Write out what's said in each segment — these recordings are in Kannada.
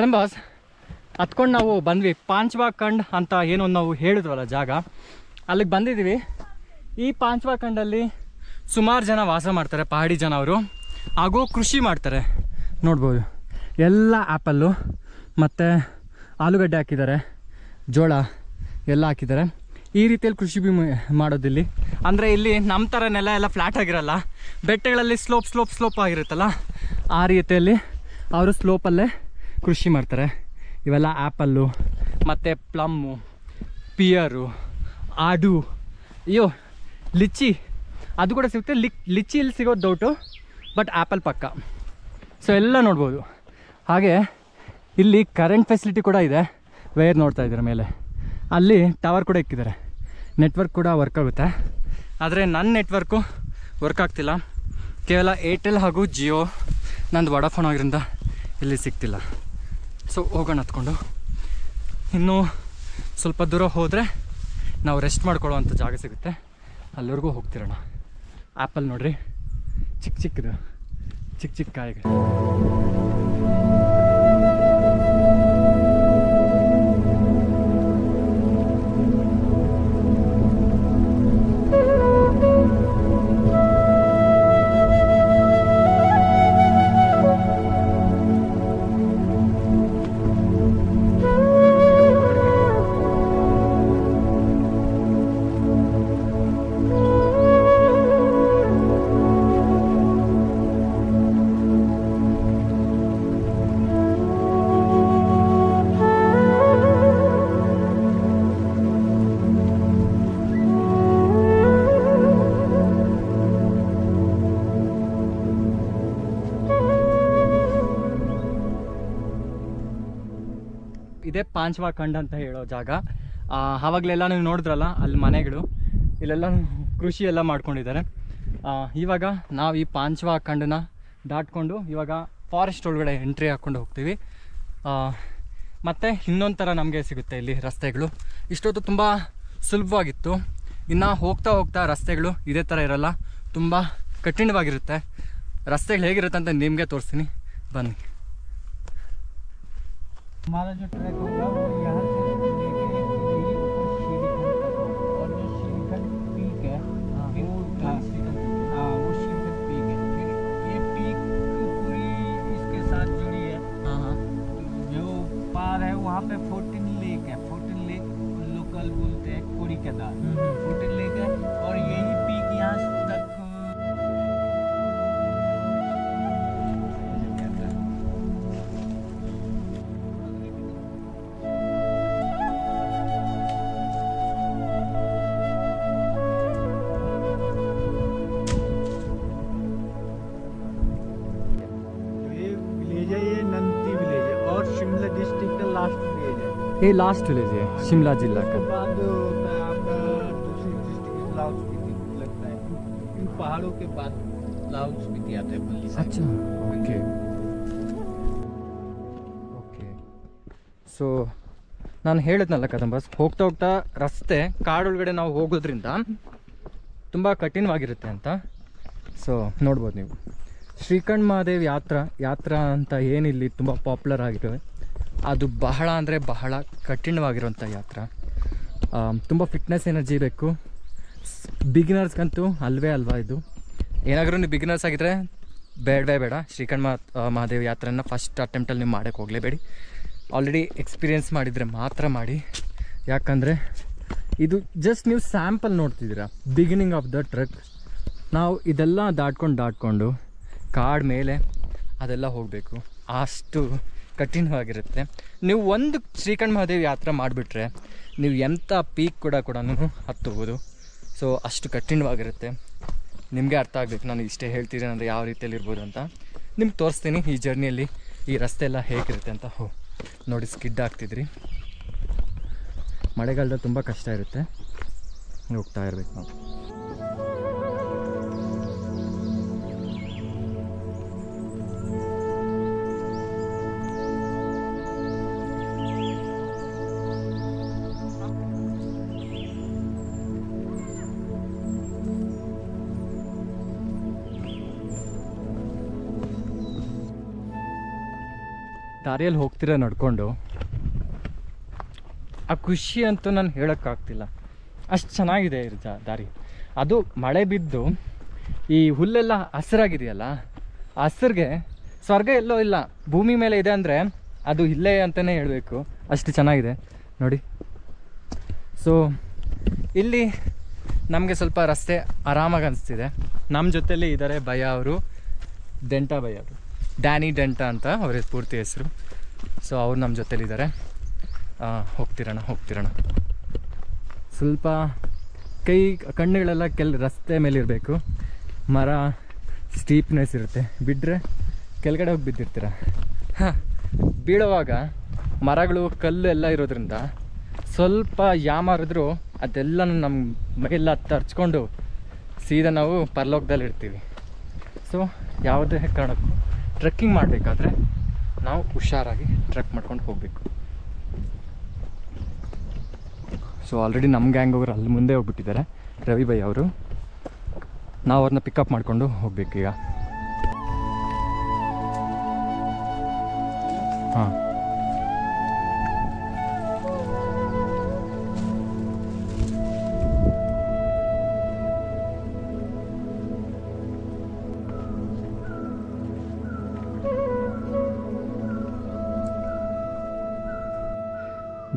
ಕದಂಬಾಸ್ ಹತ್ಕೊಂಡು ನಾವು ಬಂದ್ವಿ. ಪಾಂಚ್ವಾ ಖಂಡ್ ಅಂತ ಏನೋ ನಾವು ಹೇಳಿದ್ವಲ್ಲ ಜಾಗ, ಅಲ್ಲಿಗೆ ಬಂದಿದ್ದೀವಿ. ಈ ಪಾಂಚ್ವಾ ಖಂಡಲ್ಲಿ ಸುಮಾರು ಜನ ವಾಸ ಮಾಡ್ತಾರೆ, ಪಹಾಡಿ ಜನ ಅವರು. ಹಾಗೂ ಕೃಷಿ ಮಾಡ್ತಾರೆ. ನೋಡ್ಬೋದು ಎಲ್ಲ ಆ್ಯಪಲ್ಲು ಮತ್ತು ಆಲೂಗಡ್ಡೆ ಹಾಕಿದ್ದಾರೆ, ಜೋಳ ಎಲ್ಲ ಹಾಕಿದ್ದಾರೆ. ಈ ರೀತಿಯಲ್ಲಿ ಕೃಷಿ ಮಾಡೋದಿಲ್ಲಿ. ಅಂದರೆ ಇಲ್ಲಿ ನಮ್ಮ ಥರ ನೆಲ ಎಲ್ಲ ಫ್ಲ್ಯಾಟ್ ಆಗಿರಲ್ಲ, ಬೆಟ್ಟಗಳಲ್ಲಿ ಸ್ಲೋಪ್ ಆಗಿರುತ್ತಲ್ಲ, ಆ ರೀತಿಯಲ್ಲಿ ಅವರು ಸ್ಲೋಪಲ್ಲೇ ಕೃಷಿ ಮಾಡ್ತಾರೆ. ಇವೆಲ್ಲ ಆ್ಯಪಲ್ಲು ಮತ್ತು ಪ್ಲಮ್ಮು, ಪಿಯರು, ಆಡು, ಲಿಚ್ಚಿ ಅದು ಕೂಡ ಸಿಗುತ್ತೆ. ಲಿಚ್ಚಿ ಇಲ್ಲಿ ಸಿಗೋದು ಡೌಟು, ಬಟ್ ಆ್ಯಪಲ್ ಪಕ್ಕ. ಸೊ ಎಲ್ಲ ನೋಡ್ಬೋದು. ಹಾಗೆ ಇಲ್ಲಿ ಕರೆಂಟ್ ಫೆಸಿಲಿಟಿ ಕೂಡ ಇದೆ. ವೈರ್ ನೋಡ್ತಾ ಇದ್ದಾರೆ ಮೇಲೆ, ಅಲ್ಲಿ ಟವರ್ ಕೂಡ ಇಕ್ಕಿದ್ದಾರೆ. ನೆಟ್ವರ್ಕ್ ಕೂಡ ವರ್ಕ್ ಆಗುತ್ತೆ. ಆದರೆ ನನ್ನ ನೆಟ್ವರ್ಕು ವರ್ಕ್ ಆಗ್ತಿಲ್ಲ, ಕೇವಲ ಏರ್ಟೆಲ್ ಹಾಗೂ ಜಿಯೋ. ನಂದು ವಡಾಫೋನ್ ಆಗಿರೋದ್ರಿಂದ ಇಲ್ಲಿ ಸಿಗ್ತಿಲ್ಲ. ಸೊ ಹೋಗೋಣ ಹತ್ಕೊಂಡು. ಇನ್ನೂ ಸ್ವಲ್ಪ ದೂರ ಹೋದರೆ ನಾವು ರೆಸ್ಟ್ ಮಾಡ್ಕೊಳ್ಳೋವಂಥ ಜಾಗ ಸಿಗುತ್ತೆ, ಅಲ್ಲಿವರೆಗೂ ಹೋಗ್ತಿರೋಣ. ಆ್ಯಪಲ್ ನೋಡ್ರಿ, ಚಿಕ್ಕ ಕಾಯಿಗಳು. ಇದೇ ಪಾಂಚ್ವಾ ಖಂಡ್ ಅಂತ ಹೇಳೋ ಜಾಗ. ಆವಾಗಲೆಲ್ಲ ನೀವು ನೋಡಿದ್ರಲ್ಲ, ಅಲ್ಲಿ ಮನೆಗಳು, ಇಲ್ಲೆಲ್ಲ ಕೃಷಿ ಎಲ್ಲ ಮಾಡ್ಕೊಂಡಿದ್ದಾರೆ. ಇವಾಗ ನಾವು ಈ ಪಾಂಚ್ವಾ ಖಂಡನ ದಾಟ್ಕೊಂಡು ಇವಾಗ ಫಾರೆಸ್ಟ್ ಒಳಗಡೆ ಎಂಟ್ರಿ ಹಾಕ್ಕೊಂಡು ಹೋಗ್ತೀವಿ. ಮತ್ತು ಇನ್ನೊಂದು ಥರ ನಮಗೆ ಸಿಗುತ್ತೆ ಇಲ್ಲಿ ರಸ್ತೆಗಳು. ಇಷ್ಟೊತ್ತು ತುಂಬ ಸುಲಭವಾಗಿತ್ತು. ಇನ್ನು ಹೋಗ್ತಾ ರಸ್ತೆಗಳು ಇದೇ ಥರ ಇರಲ್ಲ, ತುಂಬ ಕಠಿಣವಾಗಿರುತ್ತೆ. ರಸ್ತೆಗಳು ಹೇಗಿರುತ್ತೆ ಅಂತ ನಿಮಗೆ ತೋರಿಸ್ತೀನಿ, ಬನ್ನಿ. हमारा जो ट्रैक होगा वो यहाँ से लेके श्रीखंड तक होगा, और जो श्रीखंड पीक है फिर वो श्रीखंड पीक है, फिर ये पीक पूरी इसके साथ जुड़ी है। जो पार है वहाँ पे 14 लेक है, 14 लेक लोकल बोलते हैं कोड़ी केदार, 14 लेक है। और यही पीक यहाँ तक ये लास्ट विलेज है शिमला जिला का। बाद होता है आपका दूसरी डिस्ट्रिक्ट लाहौल स्पीति लगता है। इन पहाड़ों के बाद लाहौल स्पीति आता है पल्ली साइड। अच्छा, ओके ಓಕೆ. ಸೊ ನಾನು ಹೇಳಿದ್ನಲ್ಲ ಕದಂಬಸ್, ಹೋಗ್ತಾ ರಸ್ತೆ ಕಾಡೊಳಗಡೆ ನಾವು ಹೋಗೋದ್ರಿಂದ ತುಂಬ ಕಠಿಣವಾಗಿರುತ್ತೆ ಅಂತ. ಸೊ ನೋಡ್ಬೋದು ನೀವು, ಶ್ರೀಕಂಠ್ ಮಹಾದೇವ್ ಯಾತ್ರಾ ಅಂತ ಏನಿಲ್ಲಿ ತುಂಬ ಪಾಪ್ಯುಲರ್ ಆಗಿವೆ, ಅದು ಬಹಳ ಅಂದರೆ ಬಹಳ ಕಠಿಣವಾಗಿರುವಂಥ ಯಾತ್ರೆ. ತುಂಬ ಫಿಟ್ನೆಸ್ ಎನರ್ಜಿ ಬೇಕು. ಬಿಗಿನರ್ಸ್ಗಂತೂ ಅಲ್ವೇ ಅಲ್ವಾ ಇದು. ಏನಾದರೂ ನೀವು ಬಿಗಿನರ್ಸ್ ಆಗಿದ್ದರೆ ಬೇಡ ಶ್ರೀಕಂಠ್ ಮಹಾದೇವ್ ಯಾತ್ರೆನ ಫಸ್ಟ್ ಅಟೆಂಪ್ಟಲ್ಲಿ ನೀವು ಮಾಡೋಕ್ಕೆ ಹೋಗಲೇಬೇಡಿ. ಆಲ್ರೆಡಿ ಎಕ್ಸ್ಪೀರಿಯೆನ್ಸ್ ಮಾಡಿದರೆ ಮಾತ್ರ ಮಾಡಿ. ಯಾಕಂದರೆ ಇದು ಜಸ್ಟ್ ನೀವು ಸ್ಯಾಂಪಲ್ ನೋಡ್ತಿದ್ದೀರಾ, ಬಿಗಿನಿಂಗ್ ಆಫ್ ದ ಟ್ರೆಕ್. ನಾವು ಇದೆಲ್ಲ ದಾಟ್ಕೊಂಡು ಕಾಡು ಮೇಲೆ ಅದೆಲ್ಲ ಹೋಗಬೇಕು, ಅಷ್ಟು ಕಠಿಣವಾಗಿರುತ್ತೆ. ನೀವು ಒಂದು ಶ್ರೀಕಂಠ್ ಮಹಾದೇವ್ ಯಾತ್ರೆ ಮಾಡಿಬಿಟ್ರೆ ನೀವು ಎಂಥ ಪೀಕ್ ಕೂಡ ಹತ್ತಬಹುದು. ಸೊ ಅಷ್ಟು ಕಠಿಣವಾಗಿರುತ್ತೆ. ನಿಮಗೆ ಅರ್ಥ ಆಗಬೇಕು ನಾನು ಇಷ್ಟೇ ಹೇಳ್ತೀನಿ ಅಂದರೆ ಯಾವ ರೀತಿಯಲ್ಲಿ ಇರ್ಬೋದು ಅಂತ. ನಿಮ್ಗೆ ತೋರಿಸ್ತೀನಿ ಈ ಜರ್ನಿಯಲ್ಲಿ ಈ ರಸ್ತೆ ಎಲ್ಲ ಹೇಗಿರುತ್ತೆ ಅಂತ. ನೋಡಿ, ಸ್ಕಿಡ್ ಆಗ್ತಿದ್ರಿ. ಮಳೆಗಾಲದಲ್ಲಿ ತುಂಬ ಕಷ್ಟ ಇರುತ್ತೆ, ಹೋಗ್ತಾ ಇರ್ಬೇಕು ನಾವು. ದಾರಿಯಲ್ಲಿ ಹೋಗ್ತಿರೋ ನಡ್ಕೊಂಡು ಆ ಖುಷಿ ಅಂತೂ ನಾನು ಹೇಳೋಕ್ಕಾಗ್ತಿಲ್ಲ, ಅಷ್ಟು ಚೆನ್ನಾಗಿದೆ ಈ ದಾರಿ. ಅದು ಮಳೆ ಬಿದ್ದು ಈ ಹುಲ್ಲೆಲ್ಲ ಹಸಿರಾಗಿದೆಯಲ್ಲ, ಆ ಹಸಿರಿಗೆ ಸ್ವರ್ಗ ಎಲ್ಲೋ ಇಲ್ಲ, ಭೂಮಿ ಮೇಲೆ ಇದೆ ಅಂದರೆ ಅದು ಇಲ್ಲೇ ಅಂತಲೇ ಹೇಳಬೇಕು, ಅಷ್ಟು ಚೆನ್ನಾಗಿದೆ ನೋಡಿ. ಸೊ ಇಲ್ಲಿ ನಮಗೆ ಸ್ವಲ್ಪ ರಸ್ತೆ ಆರಾಮಾಗಿ ಅನಿಸ್ತಿದೆ. ನಮ್ಮ ಜೊತೆಲಿ ಇದ್ದಾರೆ ಭಯ ಅವರು, ಡೆಂಟಾ ಭಯ ಅವರು, ಡ್ಯಾನಿ ಡೆಂಟಾ ಅಂತ ಅವ್ರ ಪೂರ್ತಿ ಹೆಸರು. ಸೊ ಅವ್ರು ನಮ್ಮ ಜೊತೆಲಿದ್ದಾರೆ. ಹೋಗ್ತಿರೋಣ. ಸ್ವಲ್ಪ ಕಣ್ಣುಗಳೆಲ್ಲ ರಸ್ತೆ ಮೇಲೆ ಇರಬೇಕು. ಮರ ಸ್ಟೀಪ್ನೆಸ್ ಇರುತ್ತೆ, ಬಿಟ್ಟರೆ ಕೆಳಗಡೆ ಹೋಗಿ ಬಿದ್ದಿರ್ತೀರ. ಬೀಳುವಾಗ ಮರಗಳು ಕಲ್ಲು ಎಲ್ಲ ಇರೋದ್ರಿಂದ ಸ್ವಲ್ಪ ಯಾಮಾರಿದ್ರು ಅದೆಲ್ಲ ನಮ್ಮ ಮೈಯೆಲ್ಲ ತರ್ಚ್ಕೊಂಡು ಸೀದಾ ನಾವು ಪರಲೋಕದಲ್ಲಿ ಇರ್ತೀವಿ. ಸೊ ಯಾವುದೇ ಕಾರಣಕ್ಕೂ ಟ್ರೆಕ್ಕಿಂಗ್ ಮಾಡಬೇಕಾದ್ರೆ ನಾವು ಹುಷಾರಾಗಿ ಟ್ರೆಕ್ ಮಾಡ್ಕೊಂಡು ಹೋಗಬೇಕು. ಸೊ ಆಲ್ರೆಡಿ ನಮ್ಮ ಗ್ಯಾಂಗ್ ಅವರು ಅಲ್ಲಿ ಮುಂದೆ ಹೋಗ್ಬಿಟ್ಟಿದ್ದಾರೆ, ರವಿ ಭೈ ಅವರು. ನಾವು ಅವ್ರನ್ನ ಪಿಕಪ್ ಮಾಡಿಕೊಂಡು ಹೋಗ್ಬೇಕು ಈಗ. ಹಾಂ,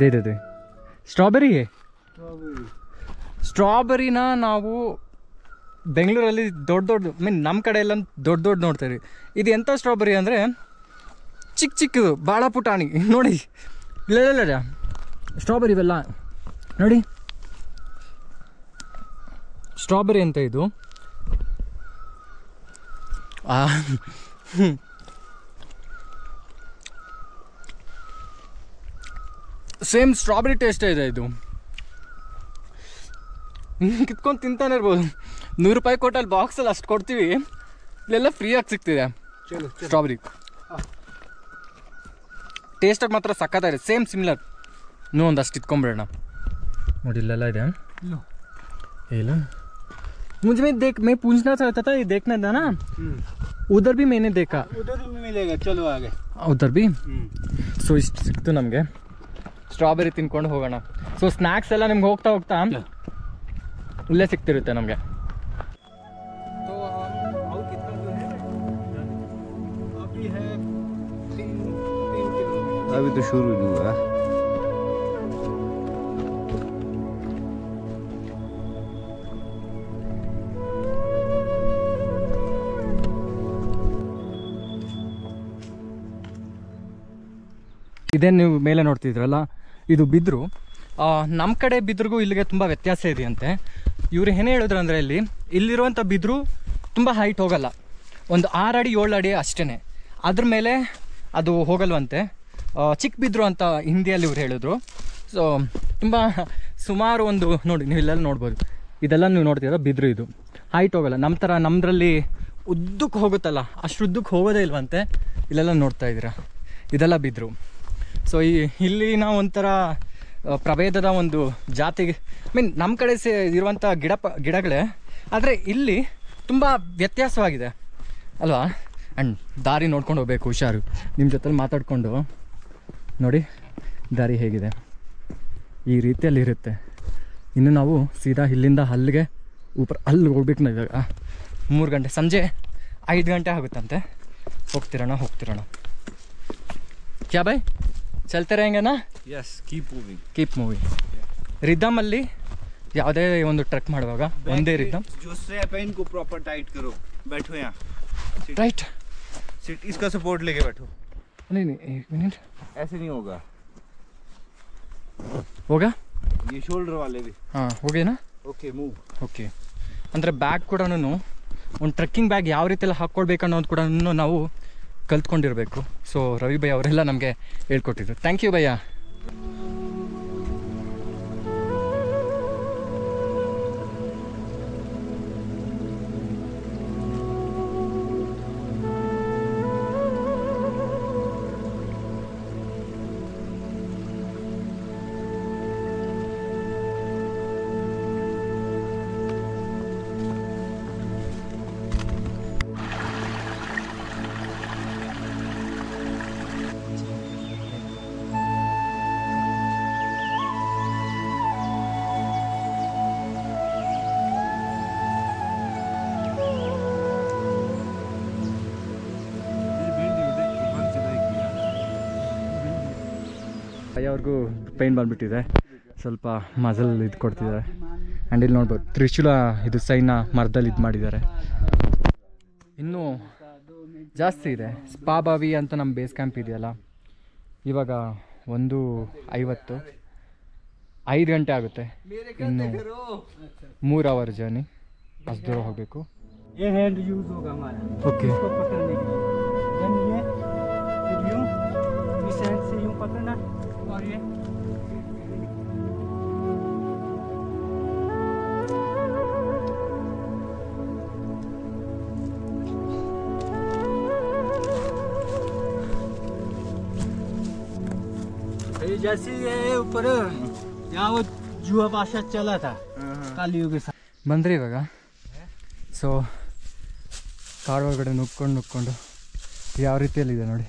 ದೇ ಸ್ಟ್ರಾಬೆರಿನ ನಾವು ಬೆಂಗಳೂರಲ್ಲಿ ದೊಡ್ಡ ನಮ್ಮ ಕಡೆ ಎಲ್ಲ ದೊಡ್ಡ ನೋಡ್ತೀವಿ. ಇದು ಎಂಥ ಸ್ಟ್ರಾಬೆರಿ ಅಂದರೆ ಚಿಕ್ಕದು, ಭಾಳ ಪುಟಾಣಿ ನೋಡಿ. ಇಲ್ಲ ಸ್ಟ್ರಾಬೆರಿ ಇವೆಲ್ಲ ನೋಡಿ, ಸ್ಟ್ರಾಬೆರಿ ಅಂತ ಇದು. ಸೇಮ್ ಸ್ಟ್ರಾಬೆರಿ ಟೇಸ್ಟೇ ಇದೆ ಇದು. ಕಿತ್ಕೊಂಡು ತಿಂತಾನೆ ಇರ್ಬೋದು. 100 ರೂಪಾಯಿ ಕೊಟ್ಟಲ್ಲಿ ಬಾಕ್ಸಲ್ಲಿ ಅಷ್ಟು ಕೊಡ್ತೀವಿ, ಇಲ್ಲೆಲ್ಲ ಫ್ರೀಯಾಗಿ ಸಿಗ್ತಿದೆ ಸ್ಟ್ರಾಬೆರಿ. ಟೇಸ್ಟಾಗಿ ಮಾತ್ರ ಸಕ್ಕತ್ತಾಗಿದೆ, ಸೇಮ್ ಸಿಮಿಲರ್. ಇನ್ನೂ ಒಂದಷ್ಟು ಇಟ್ಕೊಂಬಿಡೋಣ ನೋಡಿ, ಇಲ್ಲೆಲ್ಲ ಇದೆ. ಇಲ್ಲ मुझे मैं पूछना चाहता था, ये देखना था ना, उधर भी मैंने देखा. उधर भी मिलेगा, चलो आगे. उधर भी. ಸೊ ಇಷ್ಟು ಸಿಕ್ತು ನಮಗೆ. ಸ್ಟ್ರಾಬೆರಿ ತಿನ್ಕೊಂಡು ಹೋಗೋಣ. ಸೊ ಸ್ನ್ಯಾಕ್ಸ್ ಎಲ್ಲ ನಿಮ್ಗೆ ಹೋಗ್ತಾ ಇಲ್ಲೇ ಸಿಗ್ತಿರುತ್ತೆ ನಮಗೆ. अभी तो शुरू हुआ. ಇದೇ ನೀವು ಮೇಲೆ ನೋಡ್ತಿದ್ರಲ್ಲ, ಇದು ಬಿದ್ರು. ನಮ್ಮ ಕಡೆ ಬಿದ್ರಿಗೂ ಇಲ್ಲಿಗೆ ತುಂಬ ವ್ಯತ್ಯಾಸ ಇದೆಯಂತೆ. ಇವ್ರು ಏನು ಹೇಳಿದ್ರು ಅಂದರೆ, ಇಲ್ಲಿರುವಂಥ ಬಿದ್ರು ತುಂಬ ಹೈಟ್ ಹೋಗಲ್ಲ, ಒಂದು 6 ಅಡಿ 7 ಅಡಿ ಅಷ್ಟೇ, ಅದ್ರ ಮೇಲೆ ಅದು ಹೋಗಲ್ವಂತೆ. ಚಿಕ್ಕ ಬಿದ್ರು ಅಂತ ಹಿಂದಿಯಲ್ಲಿ ಇವ್ರು ಹೇಳಿದ್ರು. ಸೊ ತುಂಬ ಸುಮಾರು ಒಂದು ನೋಡಿ, ನೀವು ಇಲ್ಲೆಲ್ಲ ನೋಡ್ಬೋದು, ಇದೆಲ್ಲ ನೀವು ನೋಡ್ತೀರ ಬಿದ್ರು. ಇದು ಹೈಟ್ ಹೋಗಲ್ಲ, ನಮ್ಮ ಥರ ನಮ್ಮದ್ರಲ್ಲಿ ಉದ್ದಕ್ಕೆ ಹೋಗುತ್ತಲ್ಲ, ಅಷ್ಟು ಉದ್ದಕ್ಕೆ ಹೋಗೋದೇ ಇಲ್ವಂತೆ. ಇಲ್ಲೆಲ್ಲ ನೋಡ್ತಾ ಇದ್ದೀರಾ, ಇದೆಲ್ಲ ಬಿದ್ರು. ಸೊ ಇಲ್ಲಿನ ಒಂಥರ ಪ್ರಭೇದದ ಒಂದು ಜಾತಿಗೆ ನಮ್ಮ ಕಡೆ ಇರುವಂಥ ಗಿಡಗಳೇ, ಆದರೆ ಇಲ್ಲಿ ತುಂಬ ವ್ಯತ್ಯಾಸವಾಗಿದೆ ಅಲ್ವಾ. ಆ್ಯಂಡ್ ದಾರಿ ನೋಡ್ಕೊಂಡು ಹೋಗ್ಬೇಕು, ಹುಷಾರು. ನಿಮ್ಮ ಜೊತೆಲಿ ಮಾತಾಡಿಕೊಂಡು ನೋಡಿ ದಾರಿ ಹೇಗಿದೆ, ಈ ರೀತಿಯಲ್ಲಿ ಇರುತ್ತೆ. ಇನ್ನು ನಾವು ಸೀದಾ ಇಲ್ಲಿಂದ ಅಲ್ಲಿಗೆ ಅಲ್ಲಿ ಹೋಗ್ಬೇಕು. ನಾವು ಇವಾಗ 3 ಗಂಟೆ, ಸಂಜೆ 5 ಗಂಟೆ ಆಗುತ್ತಂತೆ. ಹೋಗ್ತಿರೋಣ. ಕ್ಯಾ ಬಾಯ್, ಚಲ್ತೆ रहेंगे ಯಸ್, ಕೀಪ್ ಮೂವಿಂಗ್. ರಿದಮಲ್ಲಿ ಯಾವುದೇ ಒಂದು ಟ್ರೆಕ್ ಮಾಡುವಾಗ ಒಂದೇ ರಿದಮ್. जो स्ट्रैप है इनको प्रॉपर टाइट करो. बैठो यहाँ, राइट. सिट, इसका सपोर्ट लेके बैठो. नहीं, 1 मिनट, ऐसे नहीं होगा. होगा ये शोल्डर वाले भी. हाँ, हो गए ना. Okay, move. ಓಕೆ, ಅಂದರೆ ಬ್ಯಾಗ್ ಕೂಡ ಒಂದು ಟ್ರೆಕ್ಕಿಂಗ್ ಬ್ಯಾಗ್ ಯಾವ ರೀತಿಯೆಲ್ಲ ಹಾಕ್ಕೊಳ್ಬೇಕು ಅನ್ನೋದು ಕೂಡ ನಾವು ಕಲ್ತ್ಕೊಂಡಿರಬೇಕು. ಸೊ ರವಿ ಭಯ್ಯ ಅವರೆಲ್ಲ ನಮಗೆ ಹೇಳ್ಕೊಟ್ಟಿದ್ರು. Thank you bhaiya. ಅವ್ರಿಗೂ ಪೈನ್ ಬಂದುಬಿಟ್ಟಿದೆ, ಸ್ವಲ್ಪ ಮಜಲ್ ಇದು ಕೊಡ್ತಿದ್ದಾರೆ. ಆ್ಯಂಡ್ ಇಲ್ಲಿ ನೋಡ್ಬೋದು ತ್ರಿಶೂಲ ಇದು ಸೈನ ಮರದಲ್ಲಿ ಇದು ಮಾಡಿದ್ದಾರೆ. ಇನ್ನೂ ಜಾಸ್ತಿ ಇದೆ. ಸ್ಪಾ ಬಾವಿ ಅಂತ ನಮ್ಮ ಬೇಸ್ ಕ್ಯಾಂಪ್ ಇದೆಯಲ್ಲ, ಇವಾಗ 1:50 5 ಗಂಟೆ ಆಗುತ್ತೆ. ಇನ್ನು 3 ಅವರ್ ಜರ್ನಿ, ಅಷ್ಟು ದೂರ ಹೋಗಬೇಕು. ये हैंड यूज होगा हमारा, ओके इसको पकड़ने के लिए. देन ये फिर यूं इस हैंड से यूं पकड़ना और ये जैसे ये ऊपर यहाँ वो जुआ बादशाह चला था कालियों के साथ. ಬಂದ್ರಿ ಇವಾಗ. ಸೊ ಕಾಡು ಒಳಗಡೆ ನುಗ್ಕೊಂಡು ಯಾವ ರೀತಿಯಲ್ಲಿದೆ ನೋಡಿ.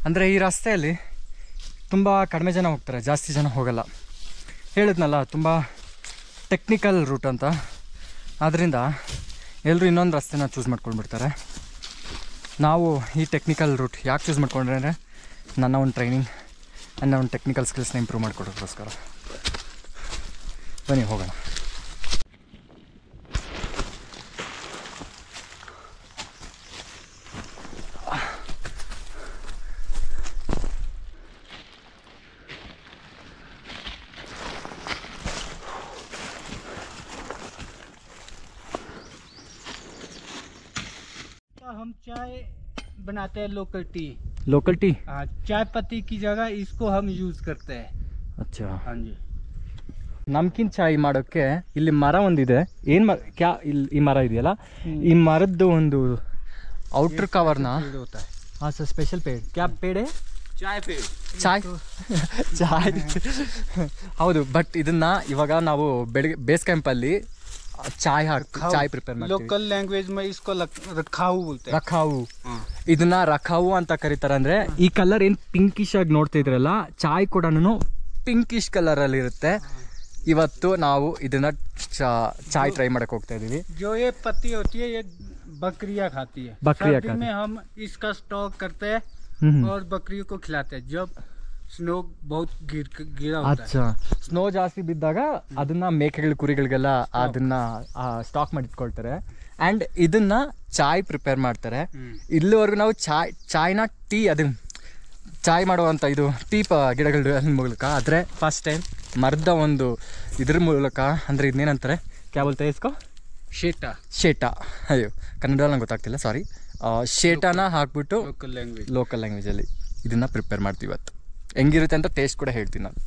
ಅಂದರೆ ಈ ರಸ್ತೆಯಲ್ಲಿ ತುಂಬ ಕಡಿಮೆ ಜನ ಹೋಗ್ತಾರೆ, ಜಾಸ್ತಿ ಜನ ಹೋಗಲ್ಲ. ಹೇಳಿದ್ನಲ್ಲ ತುಂಬ ಟೆಕ್ನಿಕಲ್ ರೂಟ್ ಅಂತ, ಆದ್ದರಿಂದ ಎಲ್ಲರೂ ಇನ್ನೊಂದು ರಸ್ತೆನ ಚೂಸ್ ಮಾಡ್ಕೊಂಡ್ಬಿಡ್ತಾರೆ. ನಾವು ಈ ಟೆಕ್ನಿಕಲ್ ರೂಟ್ ಯಾಕೆ ಚೂಸ್ ಮಾಡ್ಕೊಂಡ್ರೆ ಅಂದರೆ ನನ್ನ ಒಂದು ಟ್ರೈನಿಂಗ್ ನನ್ನ ಒಂದು ಟೆಕ್ನಿಕಲ್ ಸ್ಕಿಲ್ಸ್ನ ಇಂಪ್ರೂವ್ ಮಾಡಿಕೊಡೋಕ್ಕೋಸ್ಕರ. ಬನ್ನಿ ಹೋಗೋಣ. हम चाय बनाते हैं लोकल टी. Local T? हाँ, चाय पत्ती की जगह इसको हम यूज करते हैं. अच्छा. हाँ जी. ನಮ್ಕಿನ್ ಚಾಯ್ ಮಾಡೋಕ್ಕೆ ಇಲ್ಲಿ ಮರ ಒಂದಿದೆ. ಏನು ಕ್ಯಾ ಇಲ್ಲಿ ಈ ಮರ ಇದೆಯಲ್ಲ, ಈ ಮರದ್ದು ಒಂದು ಔಟ್ರ್ ಕವರ್ನ ಹಾಂ ಸರ್, ಸ್ಪೆಷಲ್ ಪೇಡ್ ಕ್ಯಾ ಪೇಡೆ ಚಾಯ್ ಪೇಡ್ ಚಾಯ್ ಚಾಯ್ ಹೌದು. ಬಟ್ ಇದನ್ನ ಇವಾಗ ನಾವು ಬೆಳಗ್ಗೆ ಬೇಸ್ ಕ್ಯಾಂಪಲ್ಲಿ ಚಾಯ್ ಪ್ರಿಪೇರ್ ಮಾಡ್ತೀವಿ. लोकल लैंग्वेज में इसको रखाऊ बोलते हैं. ರಖಾವು. ಇದನ್ನ ರಖಾವು ಅಂತ ಕರೀತಾರೆ. ಅಂದ್ರೆ ಈ ಕಲರ್ ಏನ್ ಪಿಂಕಿಶ್ ಆಗಿ ನೋಡ್ತಾ ಇದ್ರಲ್ಲ, ಚಾಯ್ ಕೂಡ ಪಿಂಕಿಶ್ ಕಲರ್ ಅಲ್ಲಿ ಇರುತ್ತೆ. ಇವತ್ತು ನಾವು ಇದನ್ನ ಚಾಯ್ ಟ್ರೈ ಮಾಡಕ್ ಹೋಗ್ತಾ ಇದೀವಿ. जो ये पत्ती होती है ये बकरियां खाती है. बकरियां सर्दी में हम इसका स्टॉक करते हैं और बकरियों को खिलाते हैं जब स्नो बहुत गिरा होता है. ಅಚ್ಚಾ, ಸ್ನೋ ಜಾಸ್ತಿ ಬಿದ್ದಾಗ ಅದನ್ನ ಮೇಕೆಗಳು ಕುರಿಗಳಿಗೆಲ್ಲ ಅದನ್ನ ಸ್ಟಾಕ್ ಮಾಡಿ ಇಟ್ಕೊಳ್ತಾರೆ. ಆ್ಯಂಡ್ ಇದನ್ನ ಚಾಯ್ ಪ್ರಿಪೇರ್ ಮಾಡ್ತಾರೆ. ಇಲ್ಲಿವರೆಗೂ ನಾವು ಚಾಯ್ನ ಟೀ ಅದನ್ನ ಚಾಯ್ ಮಾಡುವಂಥ ಇದು ಟೀ ಗಿಡಗಳ ಮೂಲಕ, ಆದರೆ ಫಸ್ಟ್ ಟೈಮ್ ಮರದ ಒಂದು ಇದ್ರ ಮೂಲಕ, ಅಂದರೆ ಇದನ್ನೇನಂತಾರೆ ಕ್ಯಾ ಬೋಲ್ತಾ ಇಸ್ಕೋ ಶೇಟ ಅಯ್ಯೋ ಕನ್ನಡದಲ್ಲಿ ನಂಗೆ ಗೊತ್ತಾಗ್ತಿಲ್ಲ, ಸಾರಿ. ಶೇಟಾನ ಹಾಕ್ಬಿಟ್ಟು ಲೋಕಲ್ ಲ್ಯಾಂಗ್ವೇಜಲ್ಲಿ ಇದನ್ನು ಪ್ರಿಪೇರ್ ಮಾಡ್ತೀವಿ ಇವತ್ತು. ಹೆಂಗಿರುತ್ತೆ ಅಂತ ಟೇಸ್ಟ್ ಕೂಡ ಹೇಳ್ತೀನಿ ನಾನು.